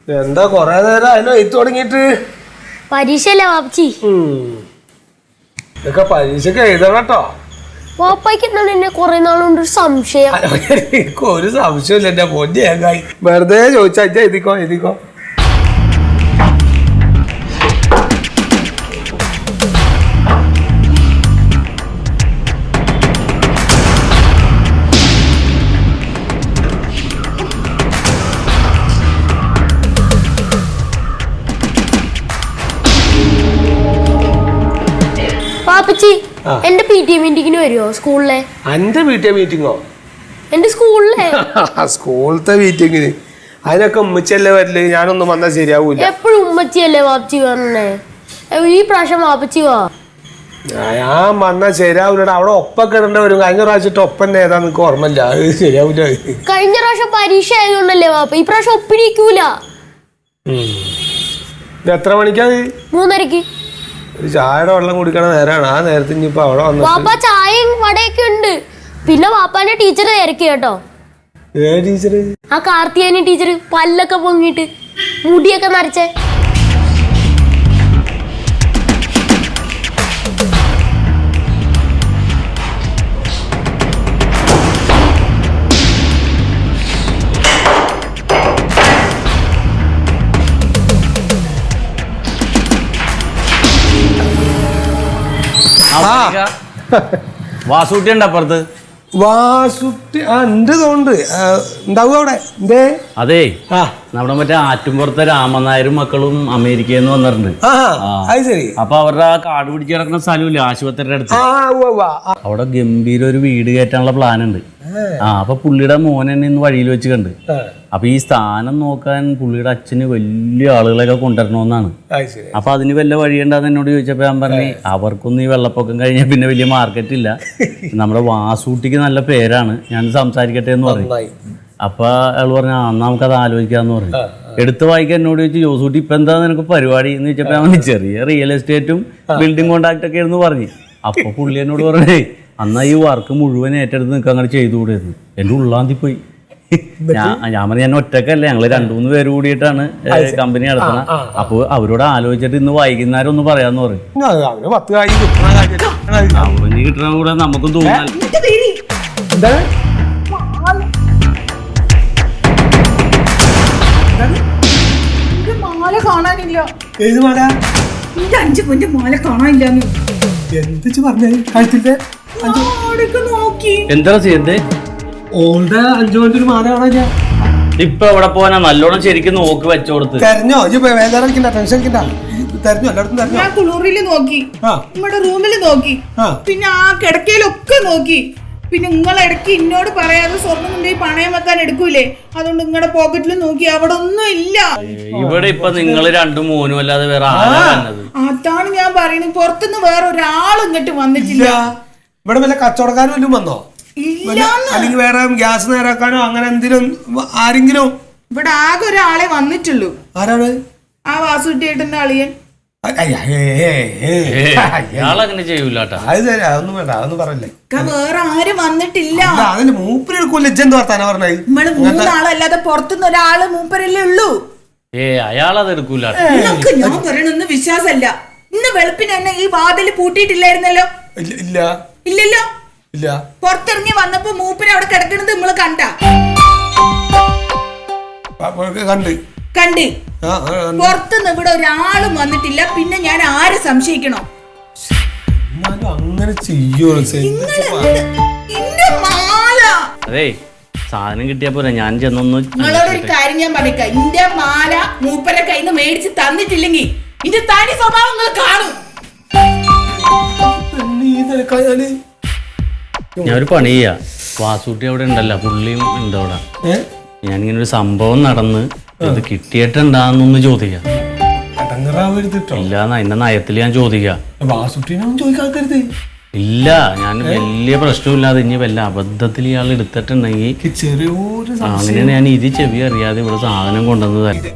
എന്താ കൊറേ നേരം അതിനോ എത്തി തുടങ്ങിട്ട് പരീക്ഷയല്ലേ വാപ്പച്ചി? ഇതൊക്കെ പരീക്ഷക്ക് എഴുതണം കേട്ടോ. വാപ്പായ്ക്ക് എന്താണ് എന്നെ കൊറേ നാളുകൊണ്ട് ഒരു സംശയം? എനിക്ക് ഒരു സംശയമില്ല എന്റെ പൊന്നിയായി. വെറുതെ ചോദിച്ചാ എഴുതിക്കോ എഴുതിക്കോ. വാപ്പച്ചി എന്റെ PTA മീറ്റിങ്ങിന് വരുമോ സ്കൂളിലെ? എന്റെ PTA മീറ്റിങ്ങോ? എന്റെ സ്കൂളിലെ സ്കൂളത്തെ മീറ്റിങ്ങിന് അതിനൊക്കെ ഉമ്മച്ചല്ലേ വരല്? ഞാനൊന്നും വന്നാൽ ശരിയാവൂല. എപ്പോഴും ഉമ്മച്ചിയല്ലേ വാപ്പച്ചി പറഞ്ഞേ? ഈ പ്രാവശ്യം വാപ്പച്ചി വാ. ഞാൻ വന്നാൽ ശരിയാവൂല. അവിടെ ഒപ്പൊക്കെ ഇടേണ്ട വരും. കഴിഞ്ഞ പ്രാവശ്യത്തെ ഒപ്പം ഏതാ നിനക്ക് ഓർമ്മയില്ല. അത് ശരിയാവൂല. കഴിഞ്ഞ പ്രാവശ്യം പരീക്ഷ ആയതുകൊണ്ടല്ലേ വാപ്പ ഈ പ്രാവശ്യം ഒപ്പിടിക്കൂല. ഇത് എത്ര മണിക്കാണ്? 3:30. ഒരു ചായയുടെ വെള്ളം കുടിക്കണ നേരാണ്. ആ നേരത്തെ ഇനിയിപ്പോ അവിടെ വന്നു. വാപ്പ ചായയും വടയൊക്കെ ഉണ്ട്. പിന്നെ വാപ്പാന്റെ ടീച്ചർ തിരക്കി കേട്ടോ. ടീച്ചറ്? ആ കാർത്തിയാനി ടീച്ചർ പല്ലൊക്കെ പൊങ്ങിട്ട് മുടിയൊക്കെ നരച്ചേ. വാസൂട്ടി ഉണ്ട് അപ്പുറത്ത്. വാസുട്ടി എന്റെ തോണ്ട് ഉണ്ടാവും അവിടെ. എന്തേ? അതെ, നമ്മുടെ മറ്റേ ആറ്റുംപുറത്തെ രാമനായരും മക്കളും അമേരിക്കയിൽ നിന്ന് വന്നിട്ടുണ്ട്. അപ്പൊ അവരുടെ ആ കാട് പിടിച്ച് കിടക്കുന്ന സ്ഥലമില്ല ആശുപത്രിയുടെ അടുത്ത്, അവിടെ ഗംഭീര ഒരു വീട് കയറ്റാനുള്ള പ്ലാൻ ഉണ്ട്. അപ്പൊ പുള്ളിയുടെ മോൻ എന്നെ ഇന്ന് വഴിയിൽ വെച്ച് കണ്ട്. അപ്പൊ ഈ സ്ഥാനം നോക്കാൻ പുള്ളിയുടെ അച്ഛന് വലിയ ആളുകളൊക്കെ കൊണ്ടുവരണമെന്നാണ്. അപ്പൊ അതിന് വല്ല വഴിയുണ്ടാന്ന് എന്നോട് ചോദിച്ചപ്പോ ഞാൻ പറഞ്ഞു അവർക്കൊന്നും ഈ വെള്ളപ്പൊക്കം കഴിഞ്ഞാൽ പിന്നെ വലിയ മാർക്കറ്റ് ഇല്ല, നമ്മുടെ വാസൂട്ടിക്ക് നല്ല പേരാണ്, ഞാൻ സംസാരിക്കട്ടെ എന്ന് പറഞ്ഞു. അപ്പൊ അയാൾ പറഞ്ഞു നമുക്കത് ആലോചിക്കാന്ന് പറഞ്ഞു. എടുത്ത് വായിക്കാൻ എന്നോട് ചോദിച്ചു ജോസൂട്ടി ഇപ്പൊ എന്താ നിനക്ക് പരിപാടി എന്ന് ചോദിച്ചപ്പോ ഞാൻ ചെറിയ റിയൽ എസ്റ്റേറ്റും ബിൽഡിംഗ് കോൺട്രാക്ട് ഒക്കെ ആയിരുന്നു പറഞ്ഞു. അപ്പൊ പുള്ളി എന്നോട് പറഞ്ഞേ അന്നാ ഈ വർക്ക് മുഴുവൻ ഏറ്റെടുത്ത് നിനക്ക് അങ്ങനെ ചെയ്തുകൂടായിരുന്നു. എന്റെ ഉള്ളാന്തി പോയി. ഞാൻ പറഞ്ഞു ഞാൻ ഒറ്റക്കല്ല, ഞങ്ങള് 2-3 പേര് കൂടിയിട്ടാണ് കമ്പനി നടത്തുന്നത്. അപ്പൊ അവരോട് ആലോചിച്ചിട്ട് ഇന്ന് വൈകുന്നേരം ഒന്ന് പറയാന്ന് പറഞ്ഞു. അവന് കിട്ടണ കൂടെ നമുക്കും തോന്നാൻ മാല കാണാനില്ല. ഏത് മാല? 5 പൊന്റെ മാല കാണാനില്ല. എന്ത് പറഞ്ഞ കഴുത്തിന്റെ നോക്കി എന്താ ചെയ്യണ്ടേ? ഓളുടെ 5 പോയിന്റ് ഒരു മാല കാണാ. ഇപ്പൊ എവിടെ പോവാനാ? നല്ലോണം ശരിക്കും നോക്കി വെച്ചോടുത്ത് തെരഞ്ഞോ? വേദന ടെൻഷൻ തെരഞ്ഞു എല്ലായിടത്തും തെരഞ്ഞു. ഞാൻ കുളൂറില് നോക്കി, നമ്മുടെ റൂമില് നോക്കി, പിന്നെ ആ കിടക്കയിലൊക്കെ നോക്കി. പിന്നെ നിങ്ങളിടയ്ക്ക് എന്നോട് പറയാതെ സ്വർണ്ണം കൊണ്ടുപോയി പണയം വെക്കാൻ എടുക്കൂലേ, അതുകൊണ്ട് നിങ്ങളുടെ പോക്കറ്റിൽ നോക്കി, അവിടെ ഒന്നും ഇല്ല. ഇവിടെ ഇപ്പൊ നിങ്ങൾ 2 മോനും അല്ലാതെ വേറെ അതാണ് ഞാൻ പറയുന്നത്. പുറത്തുനിന്ന് വേറെ ഒരാളും ഇങ്ങോട്ട് വന്നിട്ടില്ല. ഇവിടെ വല്ല കച്ചവടക്കാരും വല്ലതും വന്നോ? അല്ലെങ്കിൽ വേറെ ഗ്യാസ് നേരാക്കാനോ അങ്ങനെ എന്തിനും ആരെങ്കിലും? ഇവിടെ ആകെ ഒരാളെ വന്നിട്ടുള്ളൂ. ആരാണ്? ആ വാസുട്ടിയേട്ടന്റെ അളിയൻ. അങ്ങനെ ചെയ്യൂലട്ടാ. അതൊന്നും വേണ്ട, അതൊന്നും പറയല്ലേ. വേറെ ആരും വന്നിട്ടില്ല. അതിന് മൂപ്പര് എന്ത് വർത്താനം പറഞ്ഞേ? നമ്മള് 3 ആളല്ലാതെ പുറത്തുനിന്ന് ഒരാള് മൂപ്പരല്ലേ ഉള്ളൂ. അയാളത് എടുക്കൂല. ഞാൻ പറയണൊന്നും വിശ്വാസമല്ല. ഇന്ന് വെളുപ്പിന് തന്നെ ഈ വാതില് പൂട്ടിയിട്ടില്ലായിരുന്നല്ലോ? ഇല്ലല്ലോ. പുറത്തിറങ്ങി വന്നപ്പോ മൂപ്പര് അവിടെ കിടക്കണത് നമ്മള് കണ്ട് പുറത്തുനിന്ന് ഇവിടെ ഒരാളും വന്നിട്ടില്ല. പിന്നെ ഞാൻ ആരെ സംശയിക്കണോ? അങ്ങനെ ചെയ്യോ? അതെ, സാധനം കിട്ടിയാ പോരാ, ഞാൻ ചെന്നൊന്ന് നിങ്ങളോടൊരു കാര്യം ഞാൻ പറഞ്ഞേക്കാം. ഇന്റെ മാല മൂപ്പരെ കയ്യിൽ നിന്ന് മേടിച്ച് തന്നിട്ടില്ലെങ്കിൽ ഇന്റെ തനി സ്വഭാവങ്ങൾ കാണും. ഞാനൊരു പണി ചെയ്യാ, വാസൂട്ടി അവിടെ ഉണ്ടല്ലോ, പുള്ളിയും ഉണ്ട് അവിടെ. ഞാനിങ്ങനെ ഒരു സംഭവം നടന്ന് ഇത് കിട്ടിയിട്ടുണ്ടാന്നൊന്ന് ചോദിക്കാം. ഇല്ല, എന്റെ നയത്തില് ഞാൻ ചോദിക്കാം. ഇല്ല, ഞാൻ വലിയ പ്രശ്നമില്ലാതെ ഇനി വല്ല അബദ്ധത്തിൽ ഇയാൾ എടുത്തിട്ടുണ്ടെങ്കിൽ അങ്ങനെയാണ് ഞാൻ ചെവി അറിയാതെ ഇവിടെ സാധനം കൊണ്ടുവന്നതായിരുന്നു.